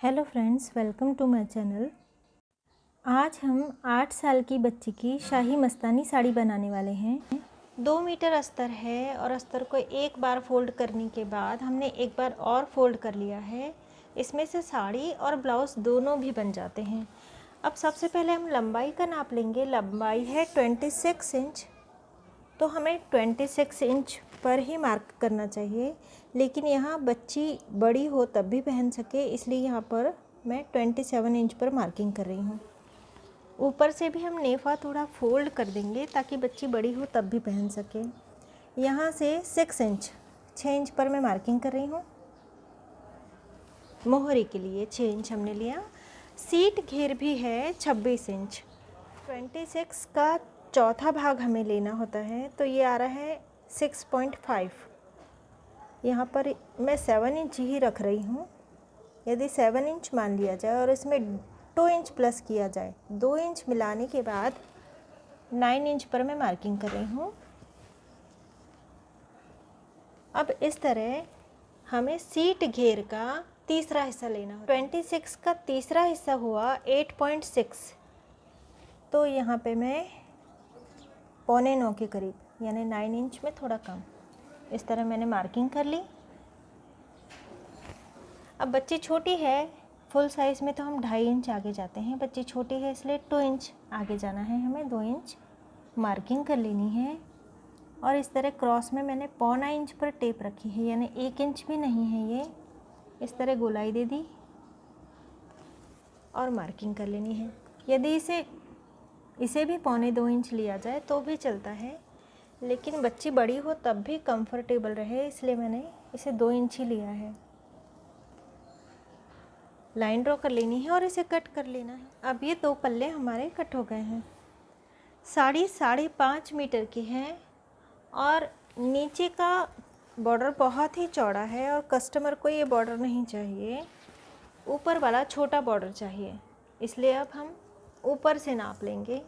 Hello friends, welcome to my channel. आज हम 8 साल की बच्ची की शाही मस्तानी साड़ी बनाने वाले हैं। 2 मीटर अस्तर है और अस्तर को एक बार फोल्ड करने के बाद हमने एक बार और फोल्ड कर लिया है। इसमें से साड़ी और ब्लाउज़ दोनों भी बन जाते हैं। अब सबसे पहले हम लंबाई का नाप लेंगे। लंबाई है 26 इंच, तो हमें 26 इंच पर ही मार्क करना चाहिए, लेकिन यहाँ बच्ची बड़ी हो तब भी पहन सके, इसलिए यहाँ पर मैं 27 इंच पर मार्किंग कर रही हूँ। ऊपर से भी हम नेफा थोड़ा फोल्ड कर देंगे ताकि बच्ची बड़ी हो तब भी पहन सके। यहाँ से 6 इंच पर मैं मार्किंग कर रही हूँ। मोहरी के लिए 6 इंच हमने लिया। सीट घेर भी है 26 इंच। 26 का चौथा भाग हमें लेना होता है, तो ये आ रहा है 6.5। यहाँ पर मैं 7 इंच ही रख रही हूँ। यदि 7 इंच मान लिया जाए और इसमें 2 इंच प्लस किया जाए, 2 इंच मिलाने के बाद 9 इंच पर मैं मार्किंग कर रही हूँ। अब इस तरह हमें सीट घेर का तीसरा हिस्सा लेना होगा। 26 का तीसरा हिस्सा हुआ 8.6, तो यहाँ पे मैं 8.25 के करीब, यानी 9 इंच में थोड़ा कम, इस तरह मैंने मार्किंग कर ली। अब बच्ची छोटी है, फुल साइज़ में तो हम 2.5 इंच आगे जाते हैं। बच्ची छोटी है इसलिए 2 इंच आगे जाना है, हमें 2 इंच मार्किंग कर लेनी है। और इस तरह क्रॉस में मैंने 0.25 इंच पर टेप रखी है, यानी 1 इंच भी नहीं है ये। इस तरह गोलाई दे दी और मार्किंग कर लेनी है। यदि इसे भी 0.25 इंच लिया जाए तो भी चलता है, लेकिन बच्ची बड़ी हो तब भी कंफर्टेबल रहे, इसलिए मैंने इसे 2 इंच ही लिया है। लाइन ड्रॉ कर लेनी है और इसे कट कर लेना है। अब ये 2 पल्ले हमारे कट हो गए हैं। साड़ी 5.5 मीटर की है और नीचे का बॉर्डर बहुत ही चौड़ा है और कस्टमर को ये बॉर्डर नहीं चाहिए, ऊपर वाला छोटा बॉर्डर चाहिए, इसलिए अब हम ऊपर से नाप लेंगे।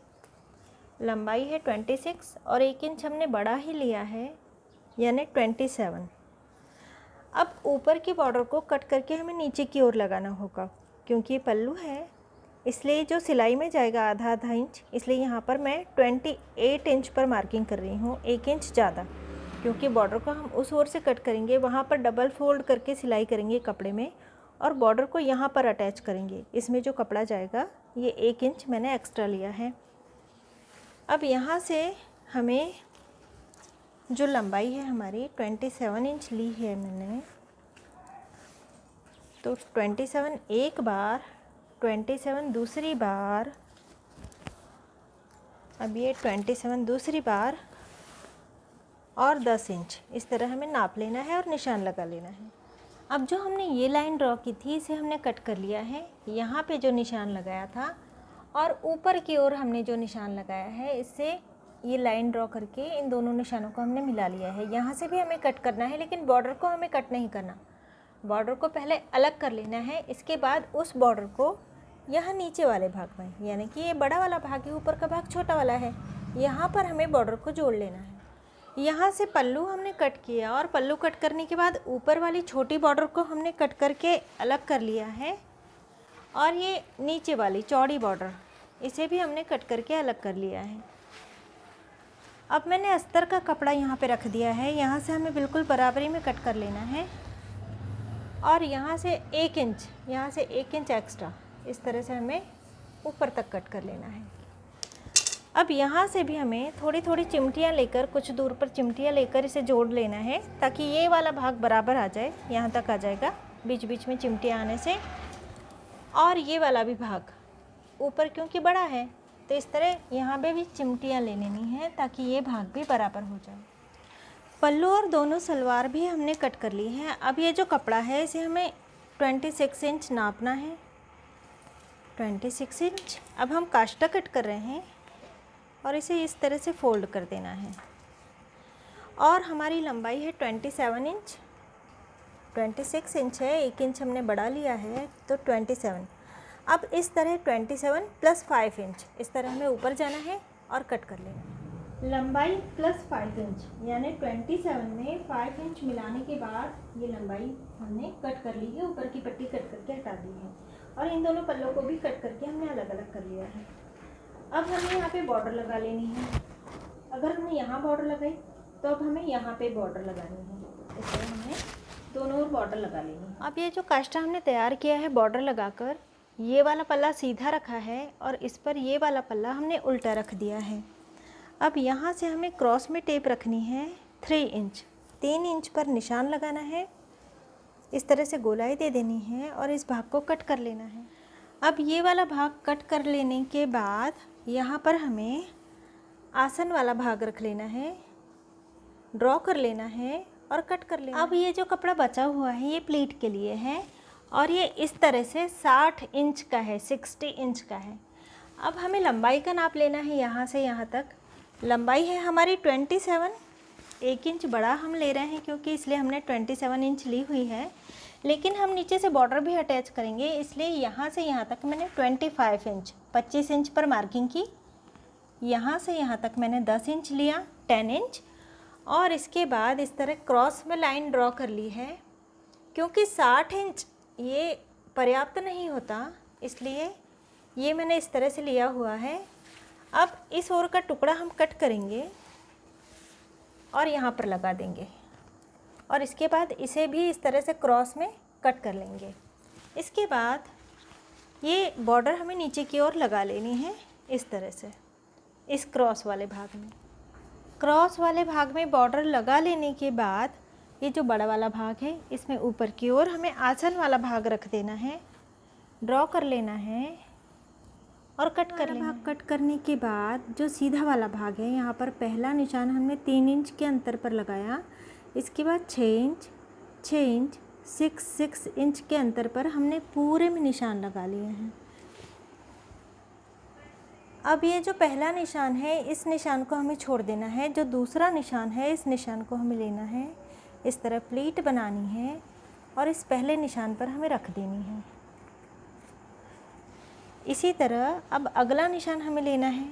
लंबाई है 26 और 1 इंच हमने बड़ा ही लिया है, यानी 27। अब ऊपर के बॉर्डर को कट करके हमें नीचे की ओर लगाना होगा, क्योंकि ये पल्लू है, इसलिए जो सिलाई में जाएगा आधा इंच, इसलिए यहाँ पर मैं 28 इंच पर मार्किंग कर रही हूँ, 1 इंच ज़्यादा, क्योंकि बॉर्डर को हम उस ओर से कट करेंगे, वहाँ पर डबल फोल्ड करके सिलाई करेंगे कपड़े में और बॉर्डर को यहाँ पर अटैच करेंगे। इसमें जो कपड़ा जाएगा ये 1 इंच मैंने एक्स्ट्रा लिया है। अब यहाँ से हमें जो लंबाई है हमारी 27 इंच ली है मैंने, तो 27 एक बार, 27 दूसरी बार, अब ये 27 दूसरी बार और 10 इंच, इस तरह हमें नाप लेना है और निशान लगा लेना है। अब जो हमने ये लाइन ड्रॉ की थी इसे हमने कट कर लिया है। यहाँ पे जो निशान लगाया था और ऊपर की ओर हमने जो निशान लगाया है, इससे ये लाइन ड्रॉ करके इन दोनों निशानों को हमने मिला लिया है। यहाँ से भी हमें कट करना है, लेकिन बॉर्डर को हमें कट नहीं करना। बॉर्डर को पहले अलग कर लेना है, इसके बाद उस बॉर्डर को यहाँ नीचे वाले भाग में, यानी कि ये बड़ा वाला भाग है, ऊपर का भाग छोटा वाला है, यहाँ पर हमें बॉर्डर को जोड़ लेना है। यहाँ से पल्लू हमने कट किया और पल्लू कट करने के बाद ऊपर वाली छोटी बॉर्डर को हमने कट करके अलग कर लिया है, और ये नीचे वाली चौड़ी बॉर्डर इसे भी हमने कट करके अलग कर लिया है। अब मैंने अस्तर का कपड़ा यहाँ पे रख दिया है, यहाँ से हमें बिल्कुल बराबरी में कट कर लेना है और यहाँ से 1 इंच, यहाँ से 1 इंच एक्स्ट्रा, इस तरह से हमें ऊपर तक कट कर लेना है। अब यहाँ से भी हमें थोड़ी थोड़ी चिमटियाँ लेकर, कुछ दूर पर चिमटियाँ लेकर इसे जोड़ लेना है, ताकि ये वाला भाग बराबर आ जाए, यहाँ तक आ जाएगा बीच बीच में चिमटियाँ आने से। और ये वाला भी भाग ऊपर क्योंकि बड़ा है, तो इस तरह यहाँ पे भी चिमटियाँ ले लेनी है ताकि ये भाग भी बराबर हो जाए। पल्लू और दोनों सलवार भी हमने कट कर ली है। अब ये जो कपड़ा है इसे हमें 26 इंच नापना है, 26 इंच। अब हम काष्टा कट कर रहे हैं और इसे इस तरह से फोल्ड कर देना है। और हमारी लंबाई है 27 इंच, 26 इंच है, 1 इंच हमने बड़ा लिया है, तो 27। अब इस तरह 27 + 5 इंच, इस तरह हमें ऊपर जाना है और कट कर लेना है। लंबाई प्लस 5 इंच यानी 27 में 5 इंच मिलाने के बाद ये लंबाई हमने कट कर ली है, ऊपर की पट्टी कट करके हटा दी है और इन दोनों पल्लों को भी कट करके हमने अलग अलग कर लिया है। अब हमें यहाँ पे बॉर्डर लगा लेनी है। अगर हमने यहाँ बॉर्डर लगाई तो अब हमें यहाँ पे बॉर्डर लगानी है, इसलिए हमने दोनों ओर बॉर्डर लगा लेनी है। अब ये जो काष्टा हमने तैयार किया है बॉर्डर लगाकर, ये वाला पल्ला सीधा रखा है और इस पर ये वाला पल्ला हमने उल्टा रख दिया है। अब यहाँ से हमें क्रॉस में टेप रखनी है 3 इंच, 3 इंच पर निशान लगाना है, इस तरह से गोलाई दे देनी है और इस भाग को कट कर लेना है। अब ये वाला भाग कट कर लेने के बाद यहाँ पर हमें आसन वाला भाग रख लेना है, ड्रॉ कर लेना है और कट कर लेना। अब ये जो कपड़ा बचा हुआ है ये प्लीट के लिए है और ये इस तरह से 60 इंच का है, 60 इंच का है। अब हमें लंबाई का नाप लेना है, यहाँ से यहाँ तक लंबाई है हमारी 27, 1 इंच बड़ा हम ले रहे हैं क्योंकि इसलिए हमने 27 इंच ली हुई है, लेकिन हम नीचे से बॉर्डर भी अटैच करेंगे इसलिए यहाँ से यहाँ तक मैंने 25 इंच, 25 इंच पर मार्किंग की। यहाँ से यहाँ तक मैंने 10 इंच लिया, 10 इंच, और इसके बाद इस तरह क्रॉस में लाइन ड्रॉ कर ली है। क्योंकि 60 इंच ये पर्याप्त नहीं होता इसलिए ये मैंने इस तरह से लिया हुआ है। अब इस ओर का टुकड़ा हम कट करेंगे और यहाँ पर लगा देंगे और इसके बाद इसे भी इस तरह से क्रॉस में कट कर लेंगे। इसके बाद ये बॉर्डर हमें नीचे की ओर लगा लेनी है इस तरह से, इस क्रॉस वाले भाग में। क्रॉस वाले भाग में बॉर्डर लगा लेने के बाद ये जो बड़ा वाला भाग है इसमें ऊपर की ओर हमें आसन वाला भाग रख देना है, ड्रॉ कर लेना है और कट कर लेना। भाग कट करने के बाद जो सीधा वाला भाग है यहाँ पर पहला निशान हमने 3 इंच के अंतर पर लगाया, इसके बाद 6 इंच, 6 इंच, 6 इंच के अंतर पर हमने पूरे में निशान लगा लिए हैं। अब ये जो पहला निशान है इस निशान को हमें छोड़ देना है, जो दूसरा निशान है इस निशान को हमें लेना है, इस तरह प्लीट बनानी है और इस पहले निशान पर हमें रख देनी है। इसी तरह अब अगला निशान हमें लेना है,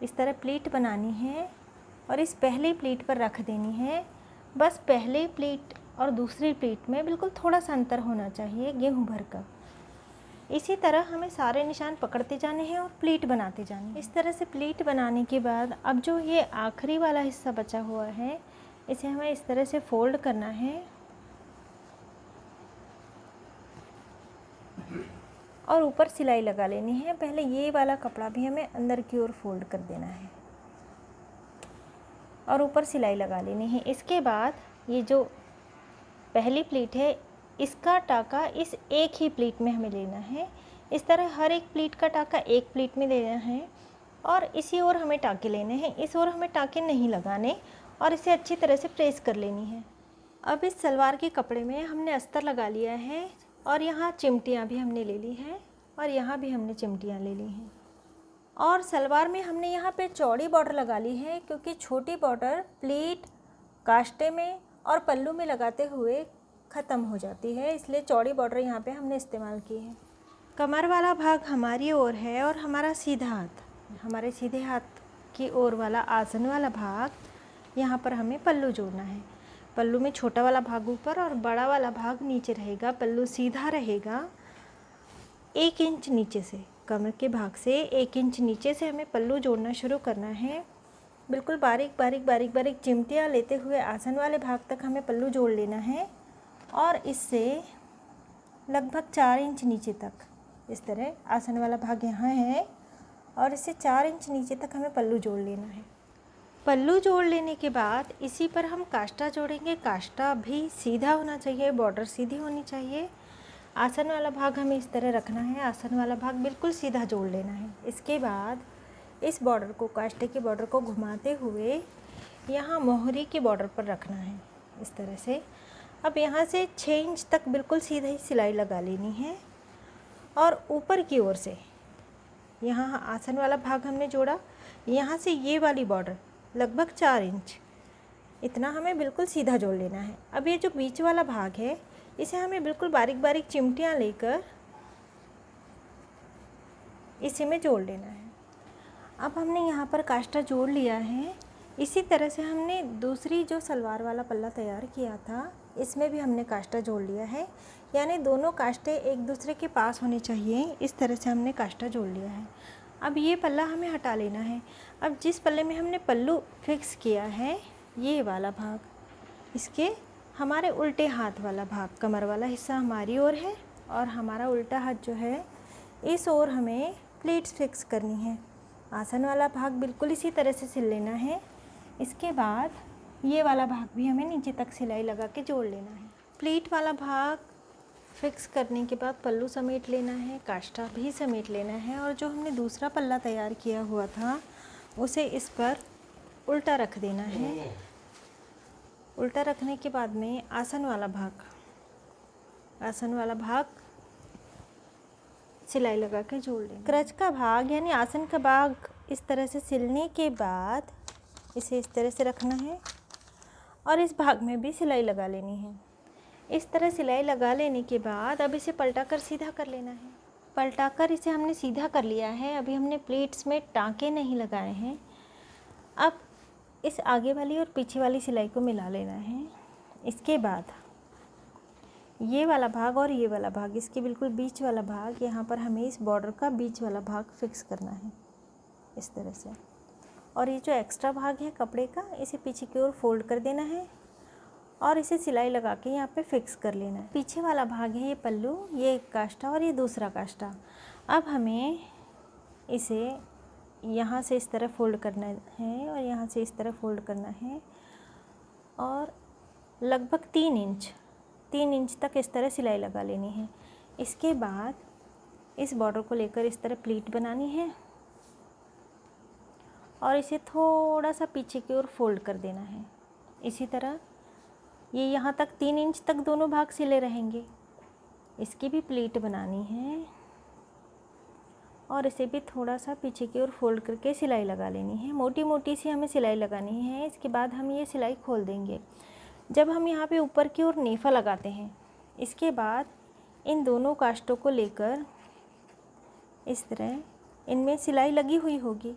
इस तरह प्लीट बनानी है और इस पहली प्लीट पर रख देनी है। बस पहले प्लीट और दूसरी प्लीट में बिल्कुल थोड़ा सा अंतर होना चाहिए, गेहूं भर का। इसी तरह हमें सारे निशान पकड़ते जाने हैं और प्लीट बनाते जाने हैं। इस तरह से प्लीट बनाने के बाद अब जो ये आखिरी वाला हिस्सा बचा हुआ है इसे हमें इस तरह से फोल्ड करना है और ऊपर सिलाई लगा लेनी है। पहले ये वाला कपड़ा भी हमें अंदर की ओर फोल्ड कर देना है और ऊपर सिलाई लगा लेनी है। इसके बाद ये जो पहली प्लीट है इसका टाका इस एक ही प्लीट में हमें लेना है। इस तरह हर एक प्लीट का टाका एक प्लीट में लेना है और इसी ओर हमें टाके लेने हैं, इस ओर हमें टाके नहीं लगाने और इसे अच्छी तरह से प्रेस कर लेनी है। अब इस सलवार के कपड़े में हमने अस्तर लगा लिया है और यहाँ चिमटियाँ भी हमने ले ली हैं और यहाँ भी हमने चिमटियाँ ले ली हैं। और सलवार में हमने यहाँ पे चौड़ी बॉर्डर लगा ली है क्योंकि छोटी बॉर्डर प्लीट, काष्टे में और पल्लू में लगाते हुए ख़त्म हो जाती है, इसलिए चौड़ी बॉर्डर यहाँ पे हमने इस्तेमाल की है। कमर वाला भाग हमारी ओर है और हमारा सीधा हाथ, हमारे सीधे हाथ की ओर वाला आसन वाला भाग यहाँ पर हमें पल्लू जोड़ना है। पल्लू में छोटा वाला भाग ऊपर और बड़ा वाला भाग नीचे रहेगा। पल्लू सीधा रहेगा 1 इंच नीचे से, कमर के भाग से 1 इंच नीचे से हमें पल्लू जोड़ना शुरू करना है। बिल्कुल बारीक बारीक बारीक बारीक चिमटियाँ लेते हुए आसन वाले भाग तक हमें पल्लू जोड़ लेना है और इससे लगभग 4 इंच नीचे तक, इस तरह आसन वाला भाग यहाँ है और इससे 4 इंच नीचे तक हमें पल्लू जोड़ लेना है। पल्लू जोड़ लेने के बाद इसी पर हम काष्टा जोड़ेंगे। काष्टा भी सीधा होना चाहिए, बॉर्डर सीधी होनी चाहिए। आसन वाला भाग हमें इस तरह रखना है, आसन वाला भाग बिल्कुल सीधा जोड़ लेना है। इसके बाद इस बॉर्डर को, काष्टे के बॉर्डर को घुमाते हुए यहाँ मोहरी के बॉर्डर पर रखना है इस तरह से। अब यहाँ से 6 इंच तक बिल्कुल सीधा ही सिलाई लगा लेनी है और ऊपर की ओर से यहाँ आसन वाला भाग हमने जोड़ा, यहाँ से ये वाली बॉर्डर लगभग 4 इंच इतना हमें बिल्कुल सीधा जोड़ लेना है। अब ये जो बीच वाला भाग है इसे हमें बिल्कुल बारीक बारीक चिमटियाँ लेकर इसी में जोड़ लेना है। अब हमने यहाँ पर काष्टा जोड़ लिया है। इसी तरह से हमने दूसरी जो सलवार वाला पल्ला तैयार किया था, इसमें भी हमने काष्टा जोड़ लिया है, यानी दोनों काष्टे एक दूसरे के पास होने चाहिए। इस तरह से हमने काष्टा जोड़ लिया है। अब ये पल्ला हमें हटा लेना है। अब जिस पल्ले में हमने पल्लू फिक्स किया है, ये वाला भाग, इसके हमारे उल्टे हाथ वाला भाग, कमर वाला हिस्सा हमारी ओर है और हमारा उल्टा हाथ जो है इस ओर हमें प्लीट्स फिक्स करनी है। आसन वाला भाग बिल्कुल इसी तरह से सिल लेना है। इसके बाद ये वाला भाग भी हमें नीचे तक सिलाई लगा के जोड़ लेना है। प्लीट वाला भाग फिक्स करने के बाद पल्लू समेट लेना है, काष्टा भी समेट लेना है और जो हमने दूसरा पल्ला तैयार किया हुआ था उसे इस पर उल्टा रख देना है। उल्टा रखने के बाद में आसन वाला भाग सिलाई लगा के जोड़ लेंगे। क्रच का भाग यानी आसन का भाग इस तरह से सिलने के बाद इसे इस तरह से रखना है और इस भाग में भी सिलाई लगा लेनी है। इस तरह सिलाई लगा लेने के बाद अब इसे पलटाकर सीधा कर लेना है। पलटाकर इसे हमने सीधा कर लिया है। अभी हमने प्लेट्स में टाँके नहीं लगाए हैं। अब इस आगे वाली और पीछे वाली सिलाई को मिला लेना है। इसके बाद ये वाला भाग और ये वाला भाग, इसके बिल्कुल बीच वाला भाग, यहाँ पर हमें इस बॉर्डर का बीच वाला भाग फिक्स करना है इस तरह से। और ये जो एक्स्ट्रा भाग है कपड़े का, इसे पीछे की ओर फोल्ड कर देना है और इसे सिलाई लगा के यहाँ पे फिक्स कर लेना है। पीछे वाला भाग है ये पल्लू, ये एक काष्टा और ये दूसरा काष्टा। अब हमें इसे यहाँ से इस तरह फोल्ड करना है और यहाँ से इस तरह फोल्ड करना है और लगभग 3 इंच तक इस तरह सिलाई लगा लेनी है। इसके बाद इस बॉर्डर को लेकर इस तरह प्लीट बनानी है और इसे थोड़ा सा पीछे की ओर फोल्ड कर देना है। इसी तरह ये यहाँ तक 3 इंच तक दोनों भाग सिले रहेंगे। इसकी भी प्लीट बनानी है और इसे भी थोड़ा सा पीछे की ओर फोल्ड करके सिलाई लगा लेनी है। मोटी मोटी सी हमें सिलाई लगानी है। इसके बाद हम ये सिलाई खोल देंगे। जब हम यहाँ पे ऊपर की ओर नेफा लगाते हैं, इसके बाद इन दोनों काष्टों को लेकर इस तरह इनमें सिलाई लगी हुई होगी,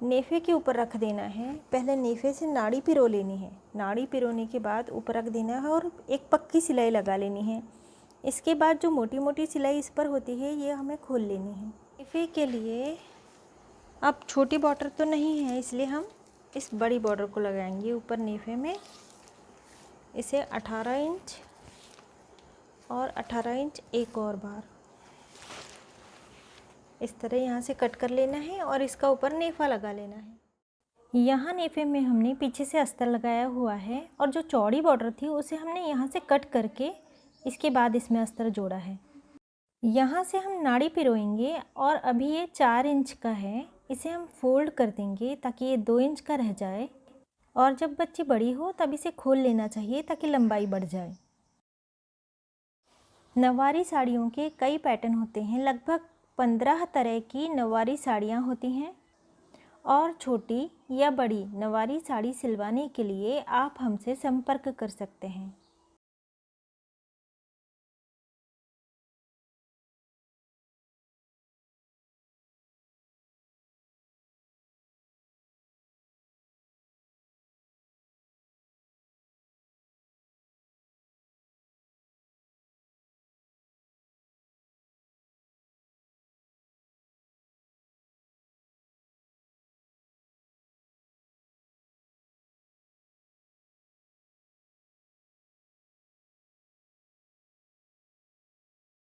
नेफे के ऊपर रख देना है। पहले नेफे से नाड़ी पिरो लेनी है। नाड़ी पिरोने के बाद ऊपर रख देना है और एक पक्की सिलाई लगा लेनी है। इसके बाद जो मोटी मोटी सिलाई इस पर होती है, ये हमें खोल लेनी है। नेफे के लिए अब छोटी बॉर्डर तो नहीं है, इसलिए हम इस बड़ी बॉर्डर को लगाएंगे ऊपर नेफे में। इसे 18 इंच और 18 इंच एक और बार इस तरह यहाँ से कट कर लेना है और इसका ऊपर नेफा लगा लेना है। यहाँ नेफे में हमने पीछे से अस्तर लगाया हुआ है और जो चौड़ी बॉर्डर थी उसे हमने यहाँ से कट करके इसके बाद इसमें अस्तर जोड़ा है। यहाँ से हम नाड़ी पिरोएंगे और अभी ये 4 इंच का है, इसे हम फोल्ड कर देंगे ताकि ये 2 इंच का रह जाए और जब बच्ची बड़ी हो तब इसे खोल लेना चाहिए ताकि लंबाई बढ़ जाए। नवारी साड़ियों के कई पैटर्न होते हैं। लगभग 15 तरह की नवारी साड़ियाँ होती हैं और छोटी या बड़ी नवारी साड़ी सिलवाने के लिए आप हमसे संपर्क कर सकते हैं।